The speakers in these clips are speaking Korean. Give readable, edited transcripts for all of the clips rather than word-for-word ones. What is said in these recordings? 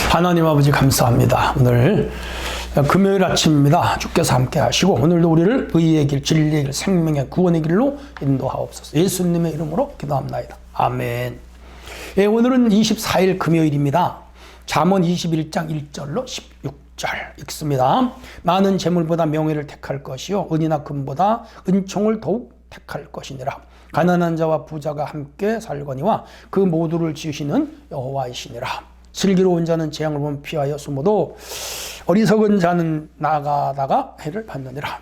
하나님 아버지 감사합니다. 오늘 금요일 아침입니다. 주께서 함께 하시고 오늘도 우리를 의의 길, 진리의 길, 생명의 구원의 길로 인도하옵소서. 예수님의 이름으로 기도합나이다. 아멘. 예, 오늘은 24일 금요일입니다. 잠언 21장 1절로 16절 읽습니다. 많은 재물보다 명예를 택할 것이요 은이나 금보다 은총을 더욱 택할 것이니라. 가난한 자와 부자가 함께 살거니와 그 모두를 지으시는 여호와이시니라. 슬기로운 자는 재앙을 보면 피하여 숨어도 어리석은 자는 나가다가 해를 받느니라.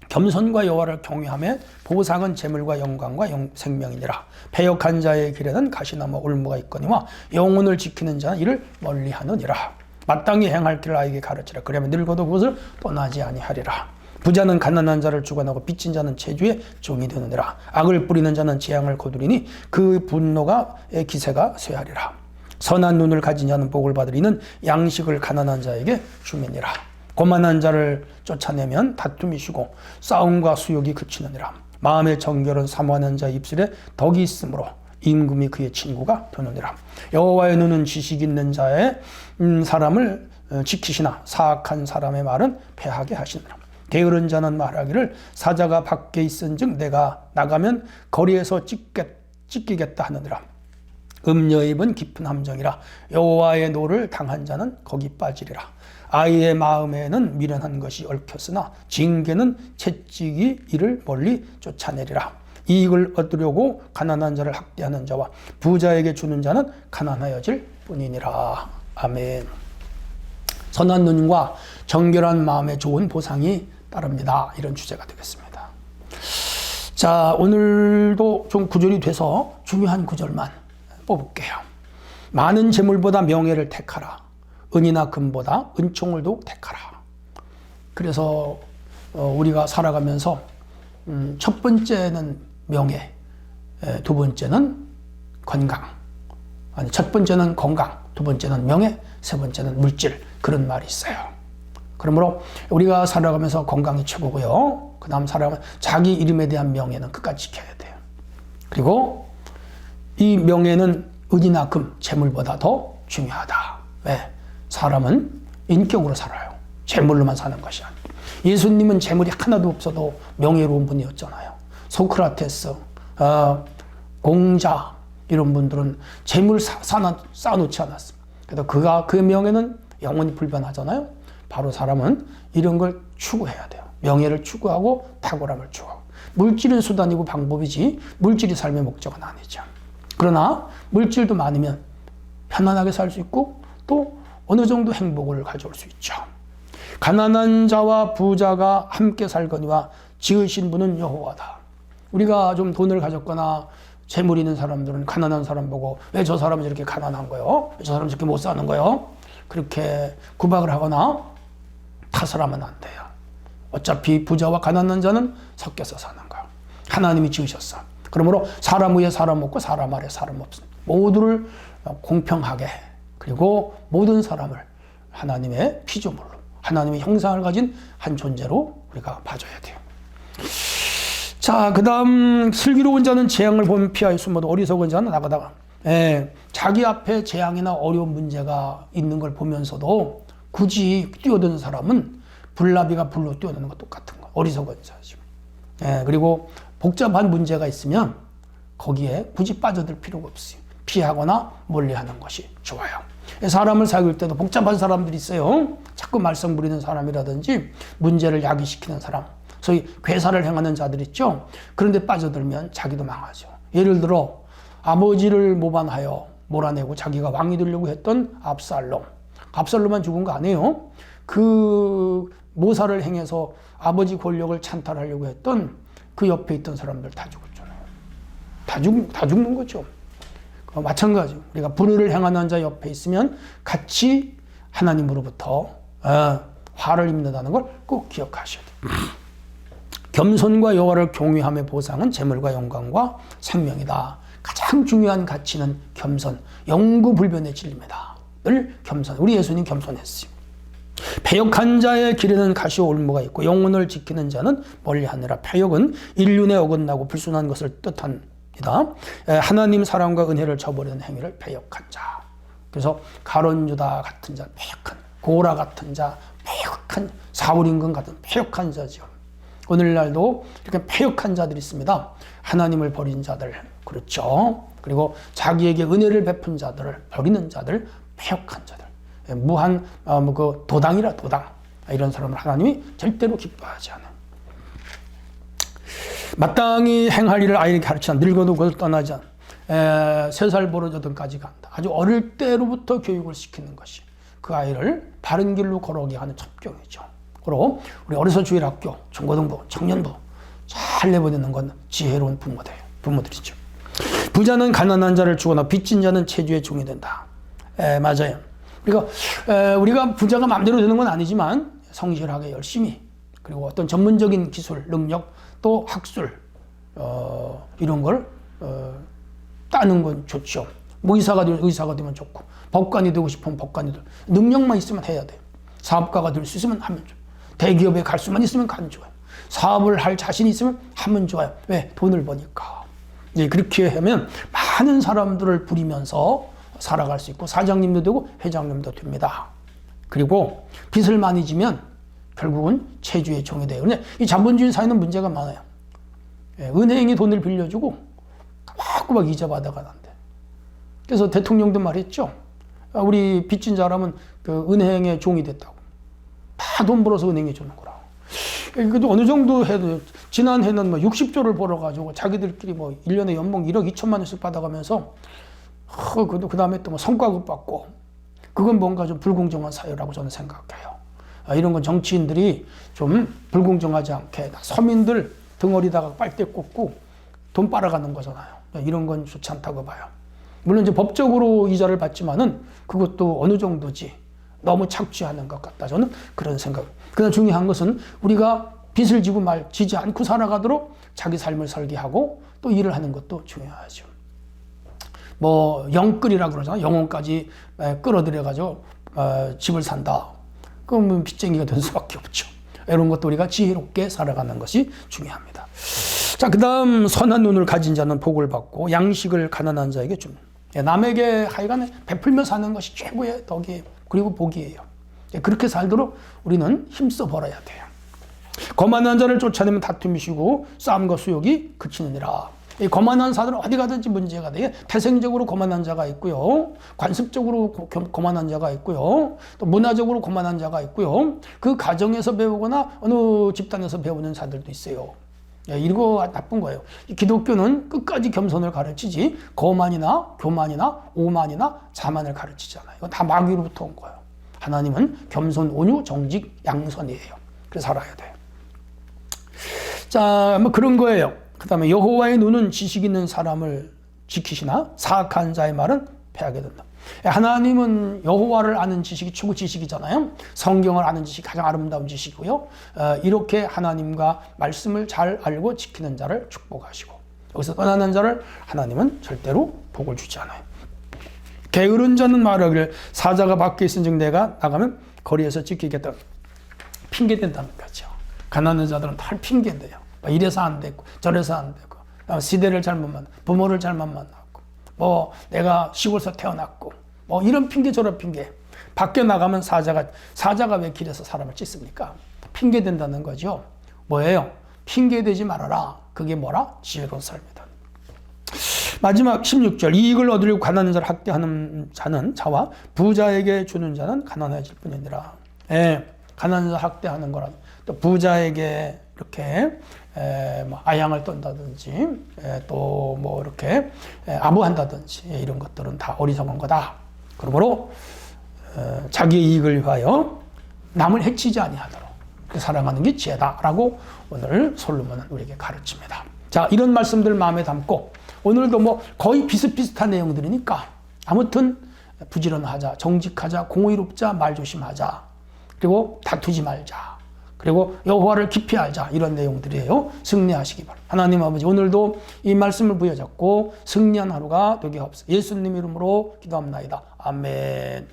겸손과 여호와를 경외하며 보상은 재물과 영광과 생명이니라. 패역한 자의 길에는 가시나무 올무가 있거니와 영혼을 지키는 자는 이를 멀리하느니라. 마땅히 행할 길을 아이에게 가르치라. 그러면 늙어도 그것을 떠나지 아니하리라. 부자는 가난한 자를 주관하고 빚진 자는 채주의 종이 되느니라. 악을 뿌리는 자는 재앙을 거두리니 그 분노가 기세가 쇠하리라. 선한 눈을 가진 자는 복을 받으리는 양식을 가난한 자에게 주매니라. 고만한 자를 쫓아내면 다툼이 쉬고 싸움과 수욕이 그치느니라. 마음의 정결은 사모하는 자의 입술에 덕이 있으므로 임금이 그의 친구가 되느니라. 여호와의 눈은 지식 있는 자의 사람을 지키시나 사악한 사람의 말은 패하게 하시느라. 게으른 자는 말하기를 사자가 밖에 있은즉 내가 나가면 거리에서 찢기겠다 하느니라. 음녀의 입은 깊은 함정이라. 여호와의 노를 당한 자는 거기 빠지리라. 아이의 마음에는 미련한 것이 얽혔으나 징계는 채찍이 이를 멀리 쫓아내리라. 이익을 얻으려고 가난한 자를 학대하는 자와 부자에게 주는 자는 가난하여질 뿐이니라. 아멘. 선한 눈과 정결한 마음에 좋은 보상이 따릅니다. 이런 주제가 되겠습니다. 자, 오늘도 좀 구절이 돼서 중요한 구절만 뽑을게요. 많은 재물보다 명예를 택하라. 은이나 금보다 은총을 더욱 택하라. 그래서 우리가 살아가면서 첫 번째는 명예, 두 번째는 건강. 아니, 첫 번째는 건강, 두 번째는 명예, 세 번째는 물질. 그런 말이 있어요. 그러므로 우리가 살아가면서 건강이 최고고요. 그 다음 살아가면 자기 이름에 대한 명예는 끝까지 지켜야 돼요. 그리고 이 명예는 은이나 금, 재물보다 더 중요하다. 왜? 사람은 인격으로 살아요. 재물로만 사는 것이 아니에요. 예수님은 재물이 하나도 없어도 명예로운 분이었잖아요. 소크라테스, 공자 이런 분들은 재물 쌓아놓지 않았습니다. 그래서 그 명예는 영원히 불변하잖아요. 바로 사람은 이런 걸 추구해야 돼요. 명예를 추구하고 탁월함을 추구하고. 물질은 수단이고 방법이지 물질이 삶의 목적은 아니죠. 그러나 물질도 많으면 편안하게 살 수 있고 또 어느 정도 행복을 가져올 수 있죠. 가난한 자와 부자가 함께 살거니와 지으신 분은 여호와다. 우리가 좀 돈을 가졌거나 재물 있는 사람들은 가난한 사람 보고 왜 저 사람은 저렇게 가난한 거요? 왜 저 사람은 저렇게 못 사는 거요? 그렇게 구박을 하거나 탓을 하면 안 돼요. 어차피 부자와 가난한 자는 섞여서 사는 거예요. 하나님이 지으셨어. 그러므로 사람 위에 사람 없고 사람 아래 사람 없습니다. 모두를 공평하게 그리고 모든 사람을 하나님의 피조물로 하나님의 형상을 가진 한 존재로 우리가 봐줘야 돼요. 자, 그 다음 슬기로운 자는 재앙을 보면 피하여 숨어도 어리석은 자는 나가다가 자기 앞에 재앙이나 어려운 문제가 있는 걸 보면서도 굳이 뛰어드는 사람은 불나비가 불로 뛰어드는 것 똑같은 거. 어리석은 자죠. 그리고 복잡한 문제가 있으면 거기에 굳이 빠져들 필요가 없어요. 피하거나 멀리하는 것이 좋아요. 사람을 사귈 때도 복잡한 사람들이 있어요. 자꾸 말썽 부리는 사람이라든지 문제를 야기시키는 사람, 소위 괴사를 행하는 자들 있죠. 그런데 빠져들면 자기도 망하죠. 예를 들어 아버지를 모반하여 몰아내고 자기가 왕이 되려고 했던 압살롬만 죽은 거 아니에요. 그 모사를 행해서 아버지 권력을 찬탈하려고 했던 그 옆에 있던 사람들 다 죽었잖아요. 다 죽는 거죠. 마찬가지로 우리가 불의를 행하는 자 옆에 있으면 같이 하나님으로부터 화를 입는다는 걸 꼭 기억하셔야 돼요. 겸손과 여호와를 경외함의 보상은 재물과 영광과 생명이다. 가장 중요한 가치는 겸손, 영구불변의 진리입니다. 늘 겸손. 우리 예수님 겸손했어요. 패역한 자의 길에는 가시와 올무가 있고 영혼을 지키는 자는 멀리하느라. 패역은 인륜에 어긋나고 불순한 것을 뜻합니다. 하나님 사랑과 은혜를 저버리는 행위를 패역한 자. 그래서 가론유다 같은 자, 패역한 고라 같은 자, 패역한 사울임금 같은 패역한 자죠. 오늘날도 이렇게 패역한 자들이 있습니다. 하나님을 버린 자들, 그렇죠. 그리고 자기에게 은혜를 베푼 자들을 버리는 자들, 패역한 자들, 무한 그 도당이라 도당, 이런 사람을 하나님이 절대로 기뻐하지 않아요. 마땅히 행할 일을 아이에게 가르치나 늙어도 그것을 떠나지 않아. 3살 버러져든까지 간다. 아주 어릴 때로부터 교육을 시키는 것이 그 아이를 바른 길로 걸어오게 하는 첩경이죠. 그리고 우리 어려서 주일학교, 중고등부, 청년부 잘 내보내는 건 지혜로운 부모들이죠. 부자는 가난한 자를 주거나 빚진 자는 체주의 종이 된다. 맞아요. 우리가 부자가 마음대로 되는 건 아니지만 성실하게 열심히, 그리고 어떤 전문적인 기술, 능력, 또 학술 이런 걸 따는 건 좋죠. 뭐 의사가 되면 좋고, 법관이 되고 싶으면 법관이 되고, 능력만 있으면 해야 돼요. 사업가가 될 수 있으면 하면 좋아요. 대기업에 갈 수만 있으면 가면 좋아요. 사업을 할 자신이 있으면 하면 좋아요. 왜? 돈을 버니까. 그렇게 하면 많은 사람들을 부리면서 살아갈 수 있고, 사장님도 되고 회장님도 됩니다. 그리고 빚을 많이 지면 결국은 체주의 종이 돼요. 근데 이 자본주의 사회는 문제가 많아요. 은행이 돈을 빌려주고 꼬박꼬박 이자 받아가는데. 그래서 대통령도 말했죠. 우리 빚진 사람은 그 은행의 종이 됐다고. 다 돈 벌어서 은행에 주는 거라고. 그래도 어느 정도 해도, 지난해는 뭐 60조를 벌어가지고 자기들끼리 뭐 1년에 연봉 1억 2천만 원씩 받아가면서 그 다음에 또 뭐 성과급 받고, 그건 뭔가 좀 불공정한 사회라고 저는 생각해요. 이런 건 정치인들이 좀 불공정하지 않게 서민들 등어리다가 빨대 꽂고 돈 빨아가는 거잖아요. 이런 건 좋지 않다고 봐요. 물론 이제 법적으로 이자를 받지만은 그것도 어느 정도지 너무 착취하는 것 같다. 저는 그런 생각. 그러나 중요한 것은 우리가 빚을 지지 않고 살아가도록 자기 삶을 설계하고 또 일을 하는 것도 중요하죠. 뭐 영끌이라 그러잖아요. 영혼까지 끌어들여가지고 집을 산다. 그러면 빚쟁이가 될 수밖에 없죠. 이런 것도 우리가 지혜롭게 살아가는 것이 중요합니다. 자, 그 다음 선한 눈을 가진 자는 복을 받고 양식을 가난한 자에게 줍니다. 남에게 하여간에 베풀며 사는 것이 최고의 덕이에요. 그리고 복이에요. 그렇게 살도록 우리는 힘써 벌어야 돼요. 거만한 자를 쫓아내면 다툼이시고 싸움과 수욕이 그치느니라. 이 거만한 사람은 어디 가든지 문제가 돼요. 태생적으로 거만한 자가 있고요. 관습적으로 거만한 자가 있고요. 또 문화적으로 거만한 자가 있고요. 그 가정에서 배우거나 어느 집단에서 배우는 자들도 있어요. 이거 나쁜 거예요. 기독교는 끝까지 겸손을 가르치지 거만이나 교만이나 오만이나 자만을 가르치지 않아요. 이건 다 마귀로부터 온 거예요. 하나님은 겸손, 온유, 정직, 양선이에요. 그래서 살아야 돼요. 자, 뭐 그런 거예요. 그 다음에 여호와의 눈은 지식 있는 사람을 지키시나 사악한 자의 말은 패하게 된다. 하나님은 여호와를 아는 지식이 최고 지식이잖아요. 성경을 아는 지식이 가장 아름다운 지식이고요. 이렇게 하나님과 말씀을 잘 알고 지키는 자를 축복하시고, 여기서 떠나는 자를 하나님은 절대로 복을 주지 않아요. 게으른 자는 말하기를 사자가 밖에 있은즉 내가 나가면 거리에서 지키겠다. 핑계댄다는 거죠. 가난한 자들은 다 핑계대요. 이래서 안 되고 저래서 안 되고, 시대를 잘못 만나고 부모를 잘못 만났고, 뭐 내가 시골에서 태어났고, 뭐 이런 핑계 저런 핑계. 밖에 나가면 사자가 왜 길에서 사람을 찢습니까? 핑계 된다는 거죠. 뭐예요? 핑계 대지 말아라. 그게 뭐라? 지혜로운 삶이다. 마지막 16절. 이익을 얻으려고 가난한 자를 학대하는 자와 부자에게 주는 자는 가난해질 뿐이니라. 가난한 자 학대하는 거라. 또 부자에게 이렇게 아양을 떤다든지 또 뭐 이렇게 아부한다든지 이런 것들은 다 어리석은 거다. 그러므로 자기의 이익을 위하여 남을 해치지 아니하도록 그렇게 살아가는 게 지혜다라고 오늘 솔로몬은 우리에게 가르칩니다. 자, 이런 말씀들 마음에 담고 오늘도 뭐 거의 비슷비슷한 내용들이니까 아무튼 부지런하자, 정직하자, 공의롭자, 말조심하자, 그리고 다투지 말자, 그리고 여호와를 깊이 알자, 이런 내용들이에요. 승리하시기 바랍니다. 하나님 아버지, 오늘도 이 말씀을 부여잡고 승리한 하루가 되게 하옵소서. 예수님 이름으로 기도합나이다. 아멘.